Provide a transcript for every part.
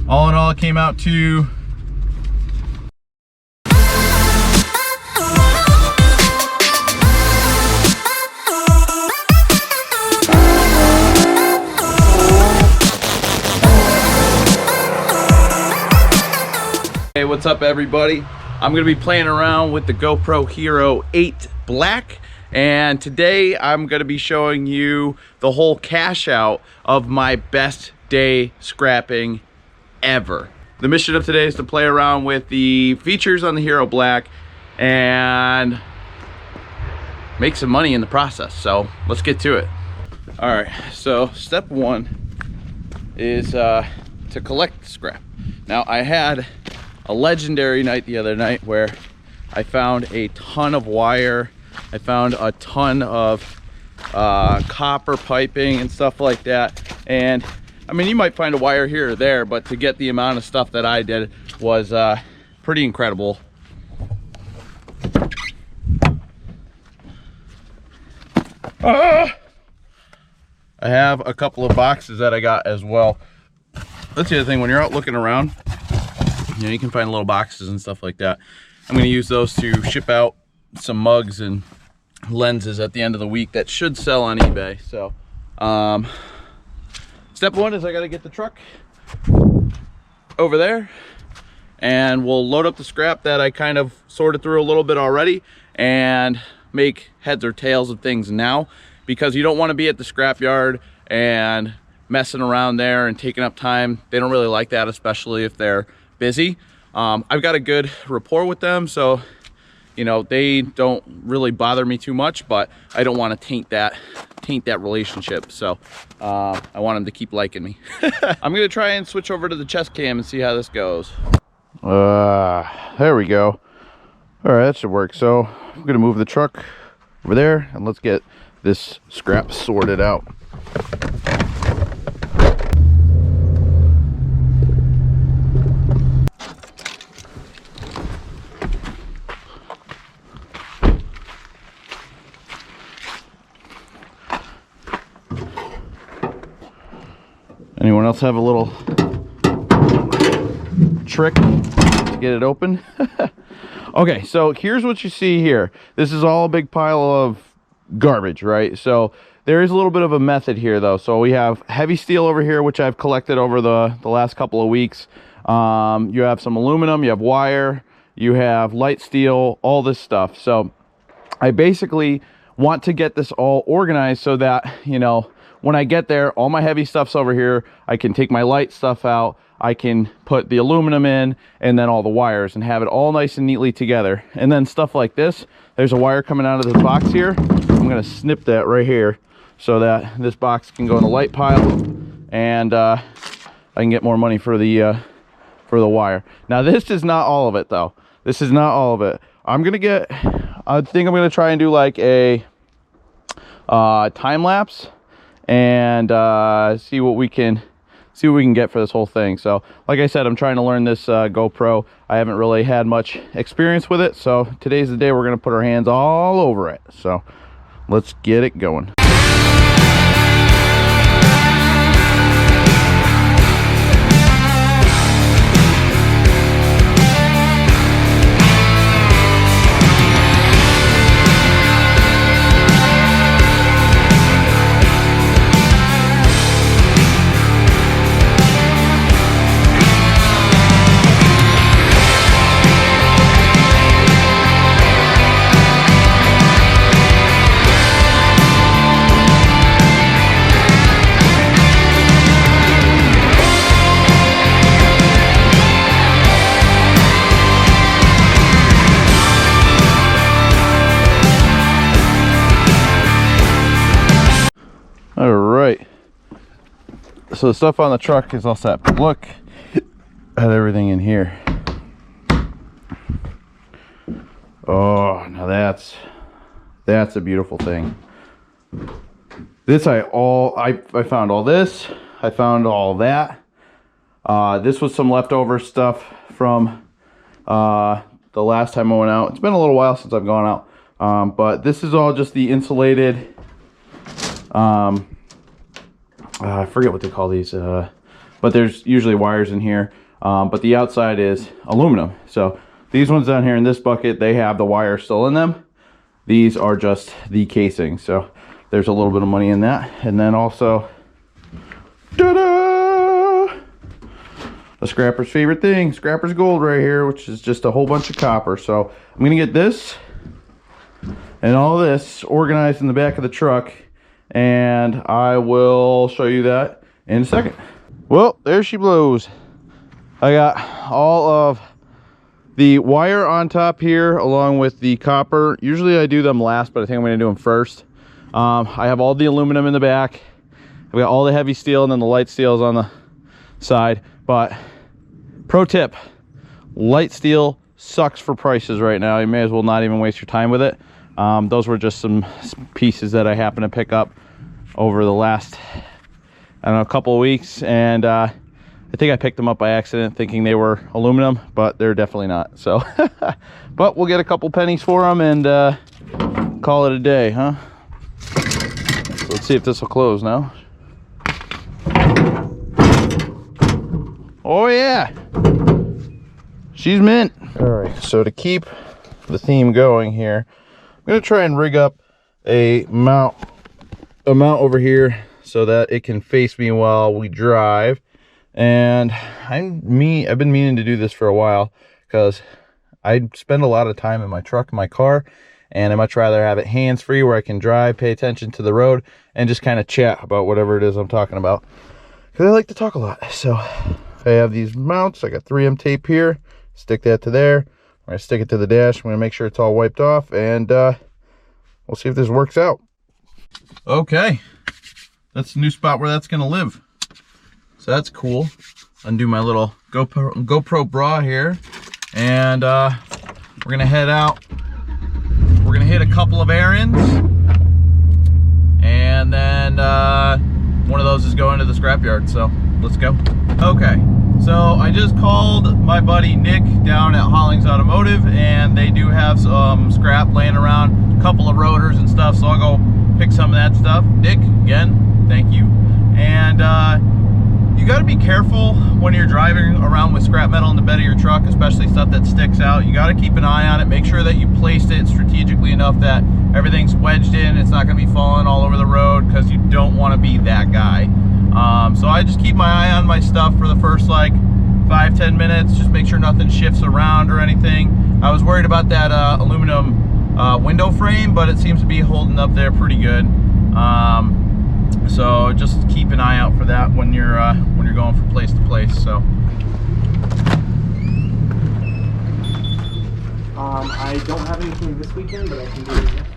All in all, it came out to Hey, what's up everybody? I'm gonna be playing around with the GoPro Hero 8 Black, and today I'm gonna be showing you the whole cash out of my best day scrapping ever. The mission of today is to play around with the features on the Hero Black and make some money in the process. So let's get to it. All right, so step one is to collect scrap. Now I had a legendary night the other night where I found a ton of wire. I found a ton of copper piping and stuff like that. And I mean, you might find a wire here or there, but to get the amount of stuff that I did was pretty incredible. I have a couple of boxes that I got as well. That's the other thing, when you're out looking around, you know, you can find little boxes and stuff like that. I'm going to use those to ship out some mugs and lenses at the end of the week that should sell on eBay. So step one is I got to get the truck over there, and we'll load up the scrap that I kind of sorted through a little bit already and make heads or tails of things now, because you don't want to be at the scrap yard and messing around there and taking up time. They don't really like that, especially if they're busy. I've got a good rapport with them, so you know, they don't really bother me too much, but I don't want to taint that relationship. So I want them to keep liking me. I'm gonna try and switch over to the chest cam and see how this goes. There we go. All right, that should work. So I'm gonna move the truck over there and let's get this scrap sorted out. Anyone else have a little trick to get it open? Okay, so here's what you see here. This is all a big pile of garbage, right? So there is a little bit of a method here though. So we have heavy steel over here, which I've collected over the last couple of weeks. You have some aluminum, you have wire, you have light steel, all this stuff. So I basically want to get this all organized so that, you know, when I get there, all my heavy stuff's over here. I can take my light stuff out. I can put the aluminum in and then all the wires and have it all nice and neatly together. And then stuff like this, there's a wire coming out of this box here. I'm gonna snip that right here so that this box can go in the light pile, and I can get more money for the wire. Now this is not all of it though. This is not all of it. I think I'm gonna try and do like a time lapse and see what we can get for this whole thing. So like I said, I'm trying to learn this GoPro. I haven't really had much experience with it, so today's the day we're gonna put our hands all over it. So let's get it going. All right, so the stuff on the truck is all set. Look at everything in here. Oh, now that's a beautiful thing. This I found all this. I found all that. This was some leftover stuff from the last time I went out. It's been a little while since I've gone out, but this is all just the insulated. I forget what they call these, but but there's usually wires in here. But the outside is aluminum. So these ones down here in this bucket, they have the wire still in them. These are just the casing. So there's a little bit of money in that. And then also, ta-da! The scrapper's favorite thing, scrapper's gold right here, which is just a whole bunch of copper. So I'm gonna get this and all this organized in the back of the truck, and I will show you that in a second. Well, there she blows. I got all of the wire on top here along with the copper. Usually I do them last, but I think I'm gonna do them first. I have all the aluminum in the back. I've got all the heavy steel, and then the light steel is on the side. But pro tip, light steel sucks for prices right now. You may as well not even waste your time with it. Those were just some pieces that I happened to pick up over the last, I don't know, couple of weeks, and I think I picked them up by accident thinking they were aluminum, but they're definitely not. So but we'll get a couple pennies for them and call it a day, huh? So let's see if this will close now. Oh yeah, she's mint. All right, so to keep the theme going here, I'm gonna try and rig up a mount over here so that it can face me while we drive. And I've been meaning to do this for a while because I spend a lot of time in my truck, in my car, and I much rather have it hands-free where I can drive, pay attention to the road, and just kind of chat about whatever it is I'm talking about, because I like to talk a lot. So I have these mounts. I got 3M tape here. Stick that to there. I'm gonna stick it to the dash. I'm gonna make sure it's all wiped off, and we'll see if this works out. Okay, that's the new spot where that's gonna live. So that's cool. Undo my little GoPro bra here, and we're gonna head out. We're gonna hit a couple of errands, and then one of those is going to the scrapyard. So let's go. Okay, so I just called my buddy Nick down at Hollings Automotive, and they do have some scrap laying around, a couple of rotors and stuff. So I'll go pick some of that stuff. Nick, again, thank you. And you got to be careful when you're driving around with scrap metal in the bed of your truck, especially stuff that sticks out. You got to keep an eye on it. Make sure that you placed it strategically enough that everything's wedged in. It's not going to be falling all over the road, because you don't want to be that guy. So I just keep my eye on my stuff for the first like 5-10 minutes. Just make sure nothing shifts around or anything. I was worried about that aluminum window frame, but it seems to be holding up there pretty good. So just keep an eye out for that when you're going from place to place. So I don't have anything this weekend, but I can do it next weekend.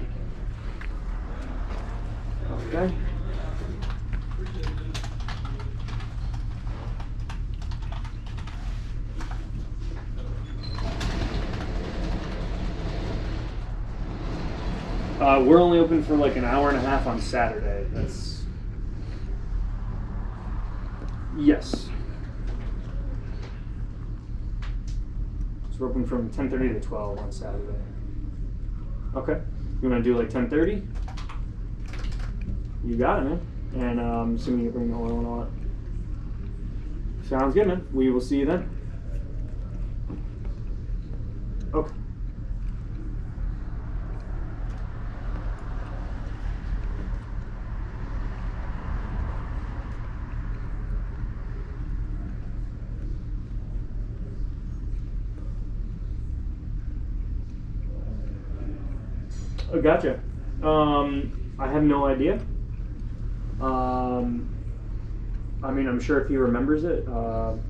Okay. We're only open for like an hour and a half on Saturday. That's... Yes. So we're open from 10:30 to 12 on Saturday. Okay. You want to do like 10:30? You got it, man. And I'm assuming you bring the oil and all that. Sounds good, man. We will see you then. Okay. Oh, gotcha. I have no idea. I mean, I'm sure if he remembers it, he'll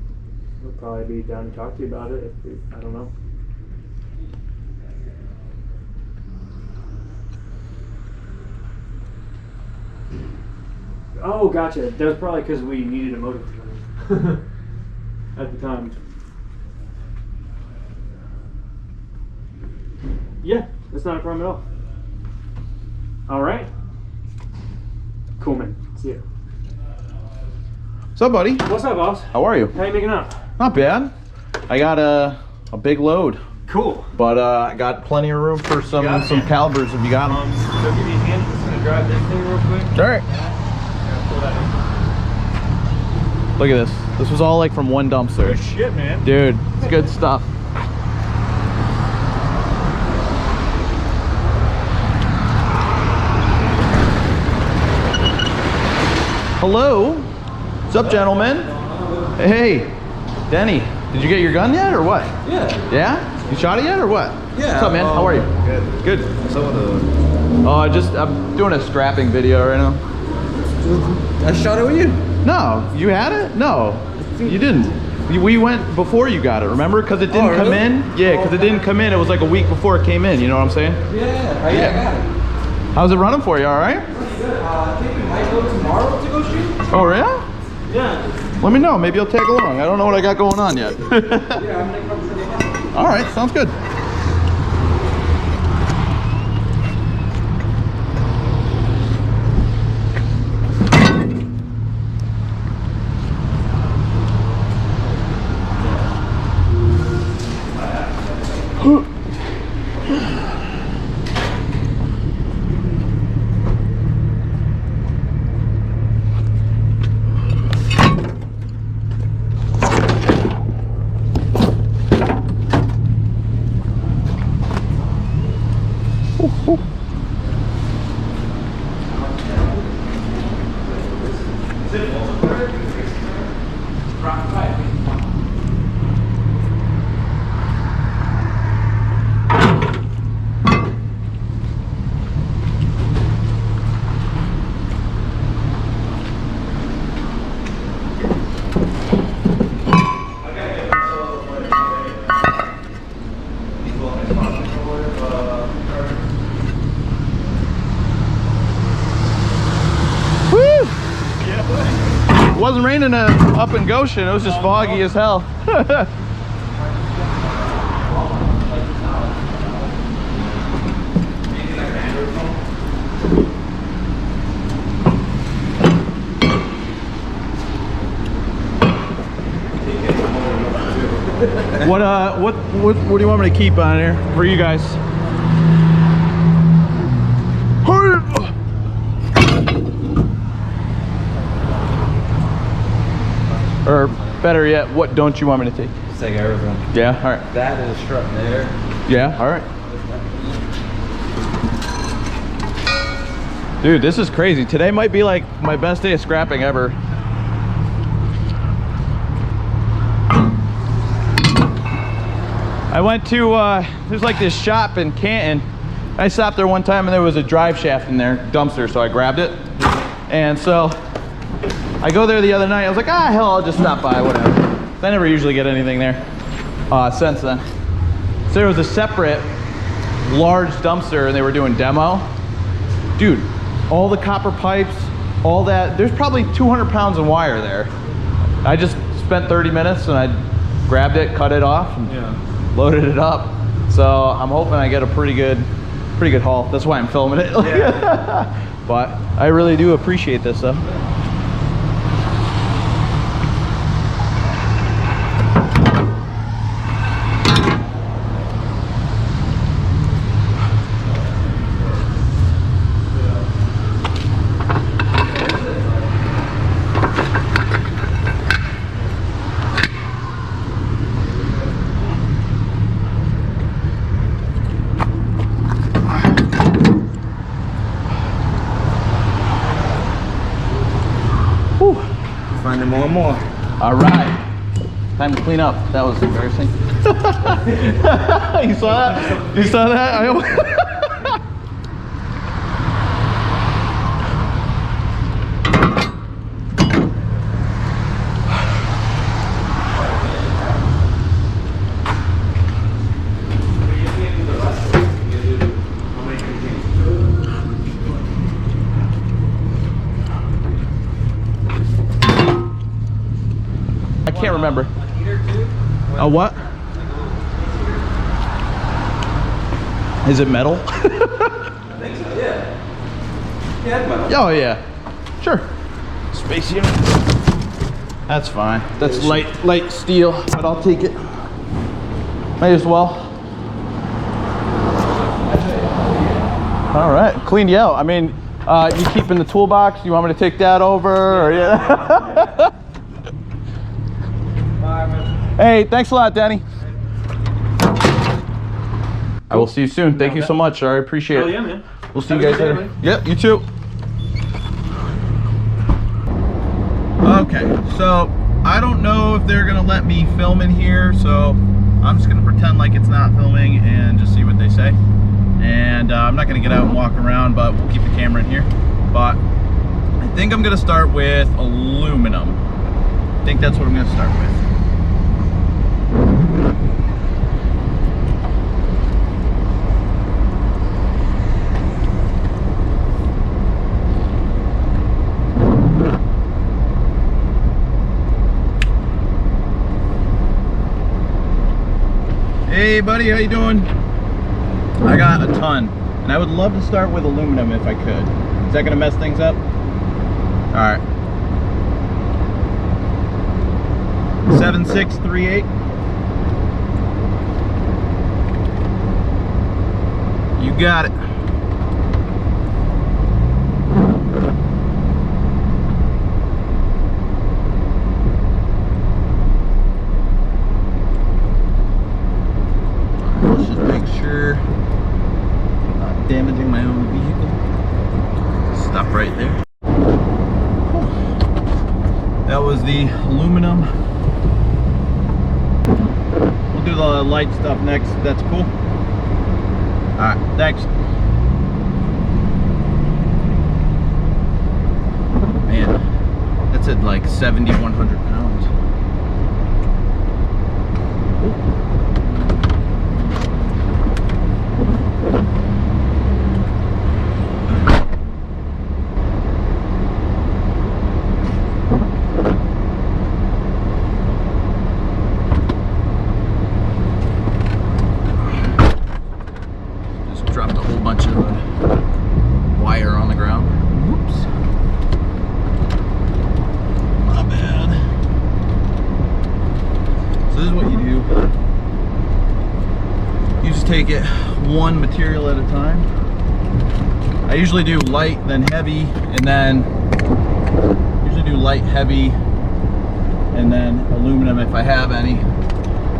probably be down to talk to you about it. I don't know. Oh, gotcha. That was probably because we needed a motor at the time. Yeah, that's not a problem at all. All right. Cool, man. See ya. What's up, buddy? What's up, boss? How are you? How you making out? Not bad. I got a big load. Cool. But I got plenty of room for some calibers if you got them. So give me a hand. I'm just gonna drive this thing real quick. All right. Yeah, pull that Look at this. This was all like from one dumpster. Good shit, man. Dude, it's good stuff. Hello. What's up, gentlemen? Hey, Denny. Did you get your gun yet or what? Yeah. Yeah? You shot it yet or what? Yeah. What's up, man? How are you? Good. Good. Some of the... Oh, I'm doing a scrapping video right now. I shot it with you. No, you had it? No, you didn't. We went before you got it, remember? Because it didn't come really? in. Yeah, because it didn't come in. It was like a week before it came in. You know what I'm saying? Yeah. I got it. How's it running for you? All right? Pretty good. I think we might go tomorrow to go shoot. Oh, yeah? Yeah. Let me know. Maybe I'll tag along. I don't know what I got going on yet. Yeah, I'm gonna come today. All right, sounds good. It wasn't raining up in Goshen. It was just foggy as hell. What do you want me to keep on here for you guys? Or better yet, what don't you want me to take? Let's take everything. Yeah, all right. That is strut there. Yeah, all right. Dude, this is crazy. Today might be like my best day of scrapping ever. I went to, there's like this shop in Canton. I stopped there one time and there was a drive shaft in there, dumpster, so I grabbed it. And so I go there the other night. I was like, ah, hell, I'll just stop by, whatever. I never usually get anything there since then. So there was a separate large dumpster and they were doing demo. Dude, all the copper pipes, all that, there's probably 200 pounds of wire there. I just spent 30 minutes and I grabbed it, cut it off, and loaded it up. So I'm hoping I get a pretty good haul. That's why I'm filming it. Yeah. But I really do appreciate this though. Finding more and more. All right, time to clean up. That was embarrassing. You saw that? You saw that? I can't remember. A what? Is it metal? I think so, yeah. Yeah, metal. Oh yeah, sure. Space unit. That's fine. That's light steel, but I'll take it. May as well. All right, cleaned you out. I mean, you keep in the toolbox. You want me to take that over? Or, yeah. Hey, thanks a lot, Danny. I will see you soon. Thank you so much. I appreciate Oh it. yeah, man. We'll see you Have a guys good day, later. man. Yep, you too. Okay, so I don't know if they're gonna let me film in here, so I'm just gonna pretend like it's not filming and just see what they say. And I'm not gonna get out and walk around, but we'll keep the camera in here. But I think I'm gonna start with aluminum. I think that's what I'm gonna start with. Hey buddy, how you doing? I got a ton, and I would love to start with aluminum if I could. Is that gonna mess things up? All right. 7638. You got it. Let's just make sure I'm not damaging my own vehicle. Stop right there. That was the aluminum. We'll do the light stuff next. That's cool. Alright, thanks. Man, that's at like 7,100 pounds. Dropped a whole bunch of wire on the ground. Whoops. My bad. So this is what you do. You just take it one material at a time. I usually do light, then heavy, and then usually do light, heavy, and then aluminum if I have any.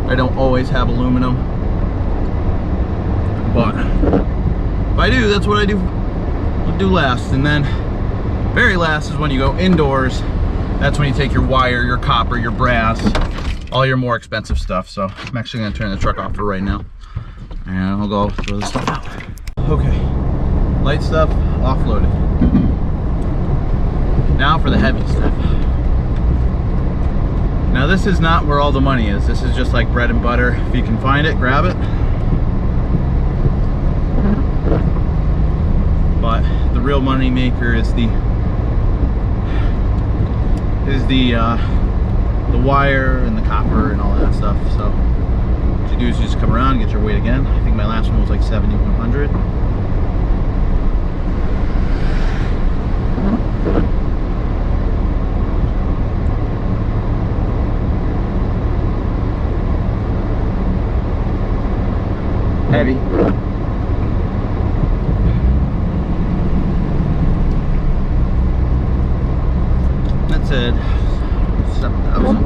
I don't always have aluminum, but if I do, that's what I do. I'll do last, and then very last is when you go indoors. That's when you take your wire, your copper, your brass, all your more expensive stuff. So I'm actually gonna turn the truck off for right now, and I'll go throw this stuff out. Okay, light stuff offloaded. Now for the heavy stuff. Now this is not where all the money is. This is just like bread and butter. If you can find it, grab it. But the real money maker is the wire and the copper and all that stuff. So what you do is you just come around and get your weight again. I think my last one was like 7,100. Heavy. Said 7,000.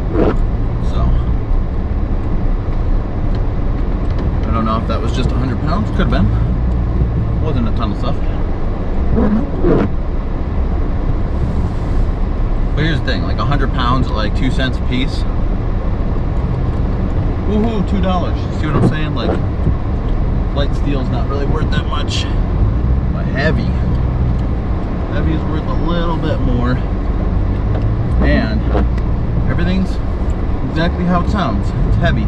So I don't know if that was just 100 pounds. Could have been. Wasn't a ton of stuff. But here's the thing, like 100 pounds at like 2 cents a piece. Woohoo, $2. See what I'm saying? Like light steel's not really worth that much. But heavy is worth a little bit more. And everything's exactly how it sounds. It's heavy.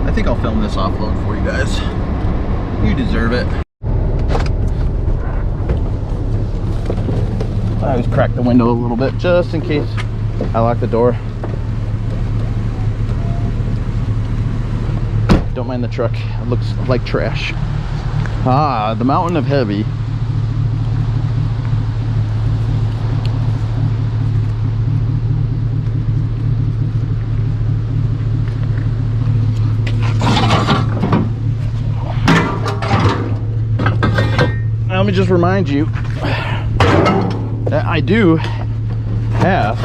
I think I'll film this offload for you guys. You deserve it. I always crack the window a little bit just in case I lock the door. Don't mind the truck, it looks like trash. Ah, the mountain of heavy. Now let me me just remind you that I do have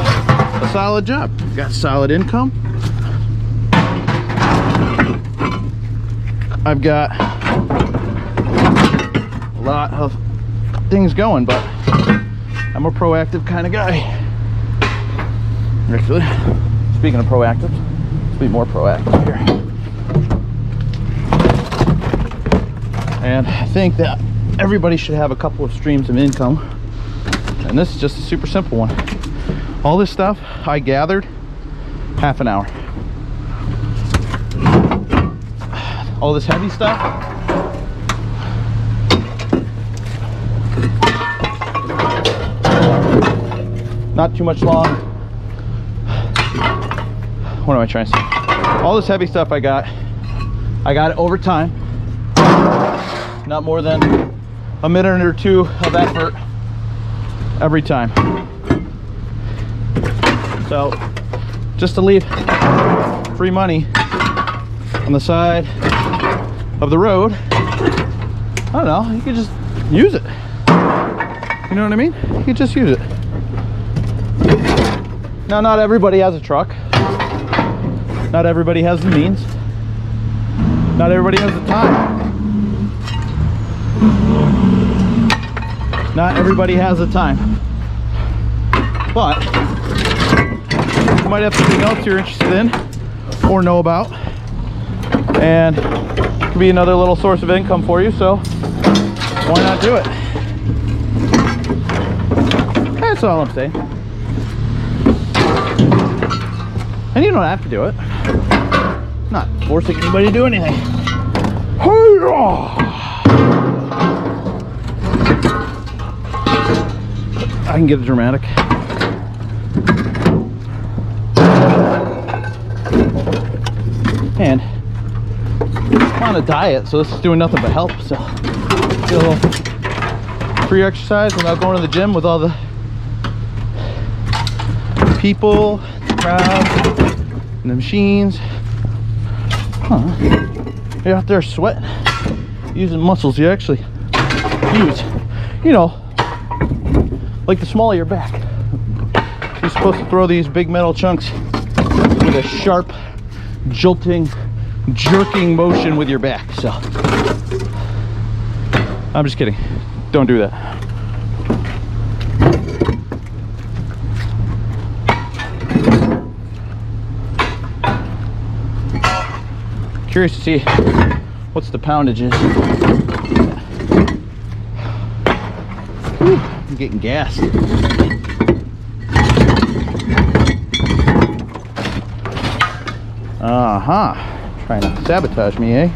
a solid job. Got solid income. I've got a lot of things going, but I'm a proactive kind of guy. Actually, speaking of proactive, let's be more proactive here. And I think that everybody should have a couple of streams of income. And this is just a super simple one. All this stuff I gathered half an hour. All this heavy stuff, not too much long. What am I trying to say? All this heavy stuff I got it over time. Not more than a minute or two of effort every time. So just to leave free money on the side of the road, I don't know, you could just use it. You know what I mean? You could just use it. Now, not everybody has a truck. Not everybody has the means. Not everybody has the time. Not everybody has the time. But you might have something else you're interested in or know about, and it could be another little source of income for you, so why not do it? That's all I'm saying. And you don't have to do it. I'm not forcing anybody to do anything. I can get it dramatic. And I'm on a diet, so this is doing nothing but help. So get a little free exercise without going to the gym with all the people, the crowd, and the machines. You're out there sweating, using muscles you actually use. You know, like the small of your back. You're supposed to throw these big metal chunks with a sharp, jolting, jerking motion with your back. So I'm just kidding. Don't do that. Curious to see what's the poundage is. Whew, I'm getting gassed. Trying to sabotage me, eh?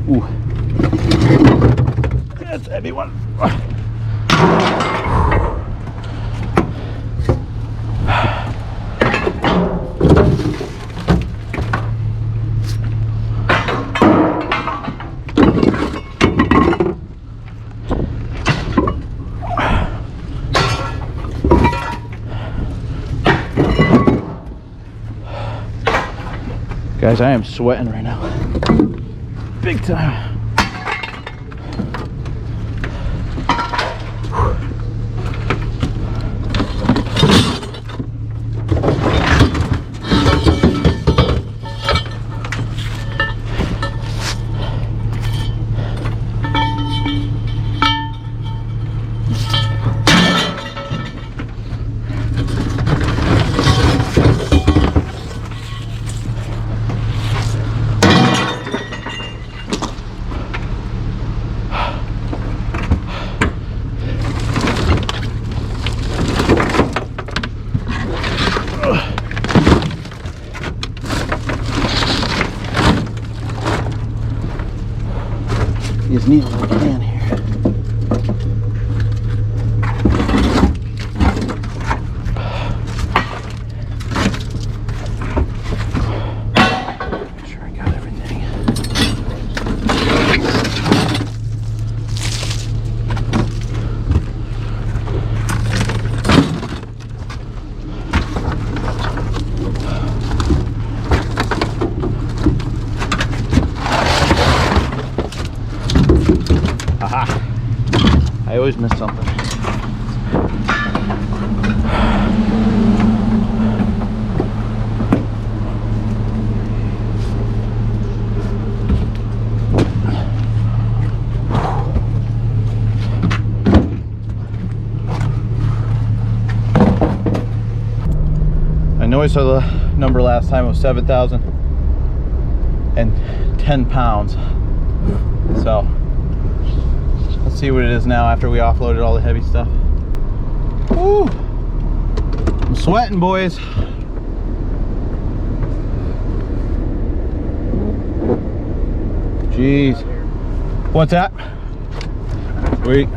Ooh. That's a heavy one. Guys, I am sweating right now. Big time. You just need a little can here. always miss something. I know I saw the number last time of 7,010 pounds. So let's see what it is now after we offloaded all the heavy stuff. Woo! I'm sweating, boys. Jeez. What's that? Sweet.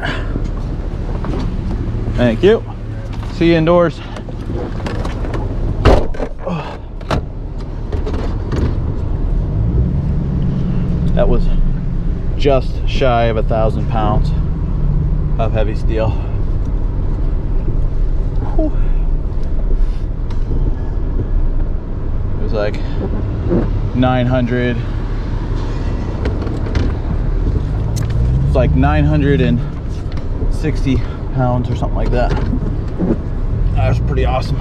Thank you. See you indoors. That was just shy of 1,000 pounds of heavy steel. Whew. It was like 900. It's like 960 pounds or something like that. That was pretty awesome.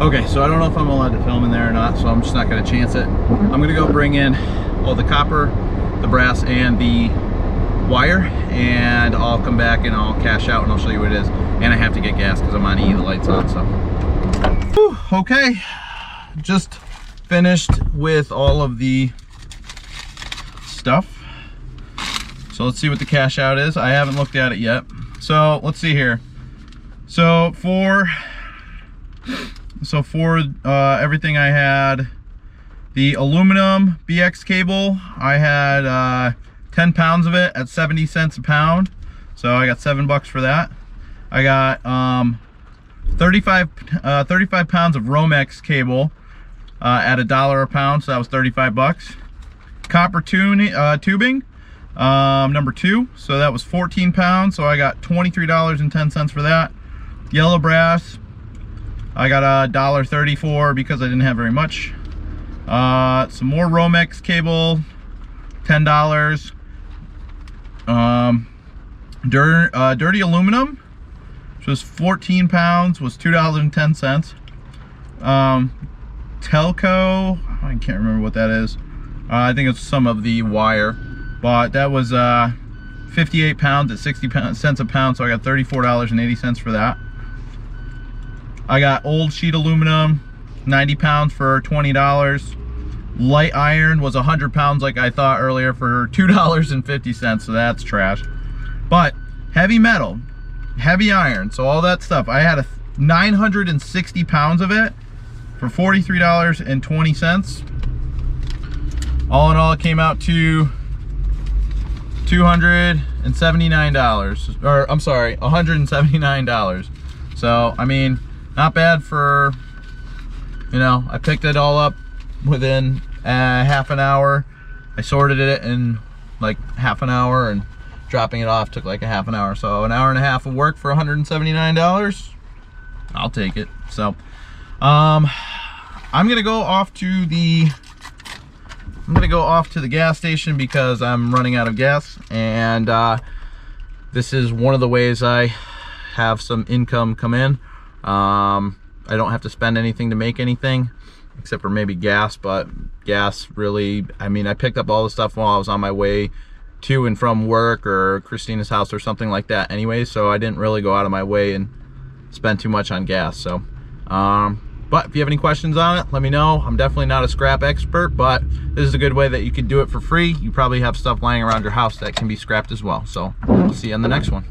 Okay, so I don't know if I'm allowed to film in there or not, so I'm just not gonna chance it. I'm gonna go bring in, well, the copper, the brass, and the wire, and I'll come back and I'll cash out and I'll show you what it is. And I have to get gas because I'm on E, the light's on, so. Whew, okay, just finished with all of the stuff. So let's see what the cash out is. I haven't looked at it yet. So let's see here. So for everything I had, the aluminum BX cable, I had 10 pounds of it at 70 cents a pound. So I got $7 for that. I got 35 pounds of Romex cable at $1 a pound, so that was $35. Copper tubing, number 2, so that was 14 pounds, so I got $23.10 for that. Yellow brass, I got $1.34 because I didn't have very much. Some more Romex cable, $10. Dirty aluminum, which was 14 pounds, was $2.10. Telco, I can't remember what that is. I think it's some of the wire, but that was 58 pounds at 60 cents a pound, so I got $34.80 for that. I got old sheet aluminum, 90 pounds for $20. Light iron was 100 pounds like I thought earlier for $2.50, so that's trash. But heavy metal, heavy iron, so all that stuff, I had 960 pounds of it for $43.20. All in all, it came out to $279, or I'm sorry, $179. So I mean, not bad for, you know, I picked it all up within half an hour. I sorted it in like half an hour, and dropping it off took like a half an hour. So an hour and a half of work for $179. I'll take it. So I'm gonna go off to the gas station because I'm running out of gas, and this is one of the ways I have some income come in. I don't have to spend anything to make anything except for maybe gas, but gas really, I mean, I picked up all the stuff while I was on my way to and from work or Christina's house or something like that anyway, so I didn't really go out of my way and spend too much on gas. So but if you have any questions on it, let me know. I'm definitely not a scrap expert, but this is a good way that you can do it for free. You probably have stuff lying around your house that can be scrapped as well. So we'll see you on the next one.